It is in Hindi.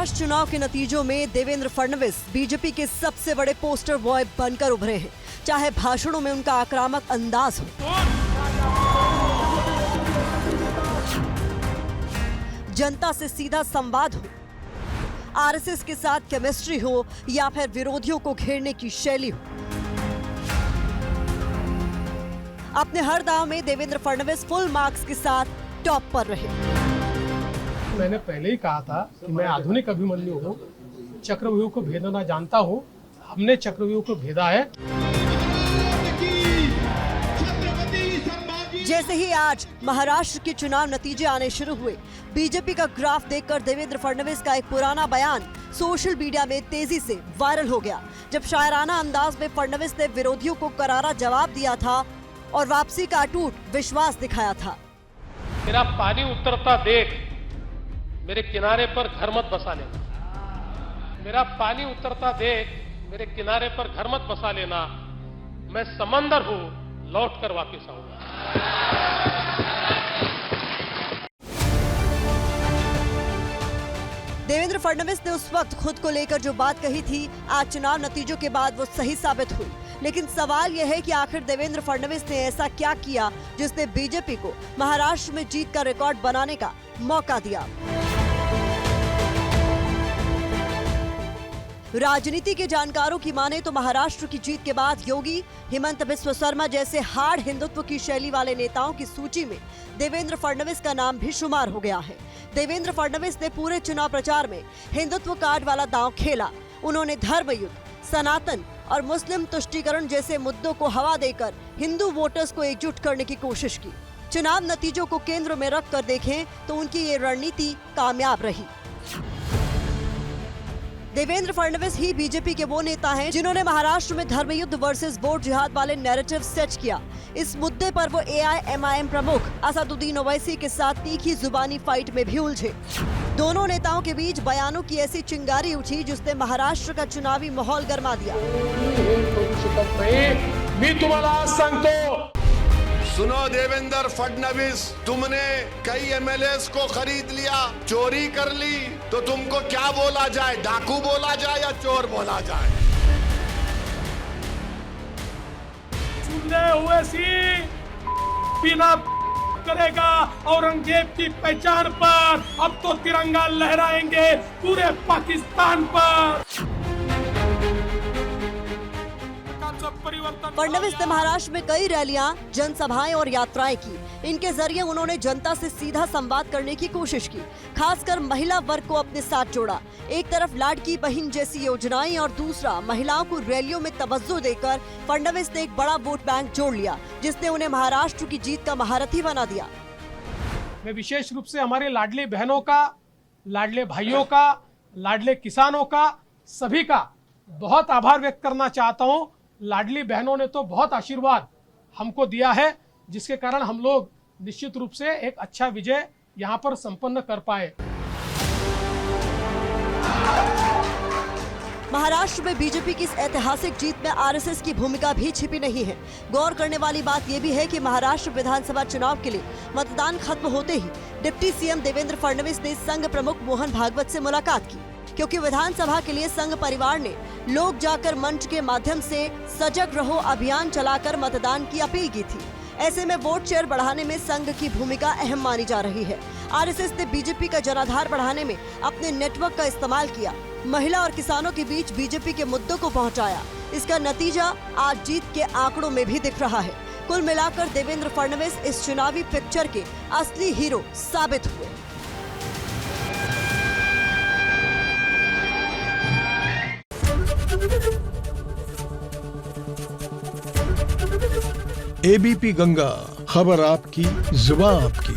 महाराष्ट्र चुनाव के नतीजों में देवेंद्र फडणवीस बीजेपी के सबसे बड़े पोस्टर बॉय बनकर उभरे हैं। चाहे भाषणों में उनका आक्रामक अंदाज हो, जनता से सीधा संवाद हो, आरएसएस के साथ केमिस्ट्री हो या फिर विरोधियों को घेरने की शैली हो, अपने हर दांव में देवेंद्र फडणवीस फुल मार्क्स के साथ टॉप पर रहे। मैंने पहले ही कहा था कि मैं आधुनिक अभिमन्यु हूँ, चक्रव्यूह को भेदना जानता हूँ। हमने चक्रव्यूह को भेदा है। जैसे ही आज महाराष्ट्र के चुनाव नतीजे आने शुरू हुए, बीजेपी का ग्राफ देखकर देवेंद्र फडणवीस का एक पुराना बयान सोशल मीडिया में तेजी से वायरल हो गया। जब शायराना अंदाज में फडणवीस ने विरोधियों को करारा जवाब दिया था और वापसी का अटूट विश्वास दिखाया था। मेरा पानी उतरता देख मेरे किनारे पर घर मत बसा लेना। मेरा पानी उतरता देख मेरे किनारे पर घर मत बसा लेना। मैं समंदर हूं, लौट कर वापिस आऊंगा। देवेंद्र फडणवीस ने उस वक्त खुद को लेकर जो बात कही थी, आज चुनाव नतीजों के बाद वो सही साबित हुई। लेकिन सवाल यह है कि आखिर देवेंद्र फडणवीस ने ऐसा क्या किया जिसने बीजेपी को महाराष्ट्र में जीत का रिकॉर्ड बनाने का मौका दिया। राजनीति के जानकारों की माने तो महाराष्ट्र की जीत के बाद योगी, हेमंत बिस्व शर्मा जैसे हार्ड हिंदुत्व की शैली वाले नेताओं की सूची में देवेंद्र फडणवीस का नाम भी शुमार हो गया है। देवेंद्र फडणवीस ने पूरे चुनाव प्रचार में हिंदुत्व कार्ड वाला दांव खेला। उन्होंने धर्म युद्ध, सनातन और मुस्लिम तुष्टीकरण जैसे मुद्दों को हवा देकर हिंदू वोटर्स को एकजुट करने की कोशिश की। चुनाव नतीजों को केंद्र में रखकर देखें तो उनकी ये रणनीति कामयाब रही। देवेंद्र फडणवीस ही बीजेपी के वो नेता हैं जिन्होंने महाराष्ट्र में धर्मयुद्ध वर्सेस वोट जिहाद वाले नैरेटिव सेट किया। इस मुद्दे पर वो एआईएमआईएम प्रमुख असदुद्दीन ओवैसी के साथ तीखी जुबानी फाइट में भी उलझे। दोनों नेताओं के बीच बयानों की ऐसी चिंगारी उठी जिसने महाराष्ट्र का चुनावी माहौल गर्मा दिया। मी तुम्हाला सांगतो, सुनो देवेंद्र फडणवीस, तुमने कई एमएलएस को खरीद लिया, चोरी कर ली, तो तुमको क्या बोला जाए? डाकू बोला जाए या चोर बोला जाए? सुनने हुए सी बिना करेगा औरंगजेब की पहचान पर। अब तो तिरंगा लहराएंगे पूरे पाकिस्तान पर। फडणवीस ने महाराष्ट्र में कई रैलियां, जनसभाएं और यात्राएं की। इनके जरिए उन्होंने जनता से सीधा संवाद करने की कोशिश की, खासकर महिला वर्ग को अपने साथ जोड़ा। एक तरफ लाडकी बहन जैसी योजनाएं और दूसरा महिलाओं को रैलियों में तवज्जो देकर फडणवीस ने एक बड़ा वोट बैंक जोड़ लिया, जिसने उन्हें महाराष्ट्र की जीत का महारथी बना दिया। मैं विशेष रूप से हमारे लाडली बहनों का, लाडले भाइयों का, लाडले किसानों का, सभी का बहुत आभार व्यक्त करना चाहता हूँ। लाडली बहनों ने तो बहुत आशीर्वाद हमको दिया है, जिसके कारण हम लोग निश्चित रूप से एक अच्छा विजय यहाँ पर संपन्न कर पाए। महाराष्ट्र में बीजेपी की इस ऐतिहासिक जीत में आरएसएस की भूमिका भी छिपी नहीं है। गौर करने वाली बात यह भी है कि महाराष्ट्र विधानसभा चुनाव के लिए मतदान खत्म होते ही डिप्टी सीएम देवेंद्र फडणवीस ने संघ प्रमुख मोहन भागवत से मुलाकात की, क्योंकि विधानसभा के लिए संघ परिवार ने लोग जाकर मंच के माध्यम से सजग रहो अभियान चलाकर मतदान की अपील की थी। ऐसे में वोट शेयर बढ़ाने में संघ की भूमिका अहम मानी जा रही है। आरएसएस ने बीजेपी का जनाधार बढ़ाने में अपने नेटवर्क का इस्तेमाल किया, महिला और किसानों के बीच बीजेपी के मुद्दों को पहुंचाया। इसका नतीजा आज जीत के आंकड़ों में भी दिख रहा है। कुल मिलाकर देवेंद्र फडणवीस इस चुनावी पिक्चर के असली हीरो साबित हुए। एबीपी गंगा, खबर आपकी, जुबान आपकी।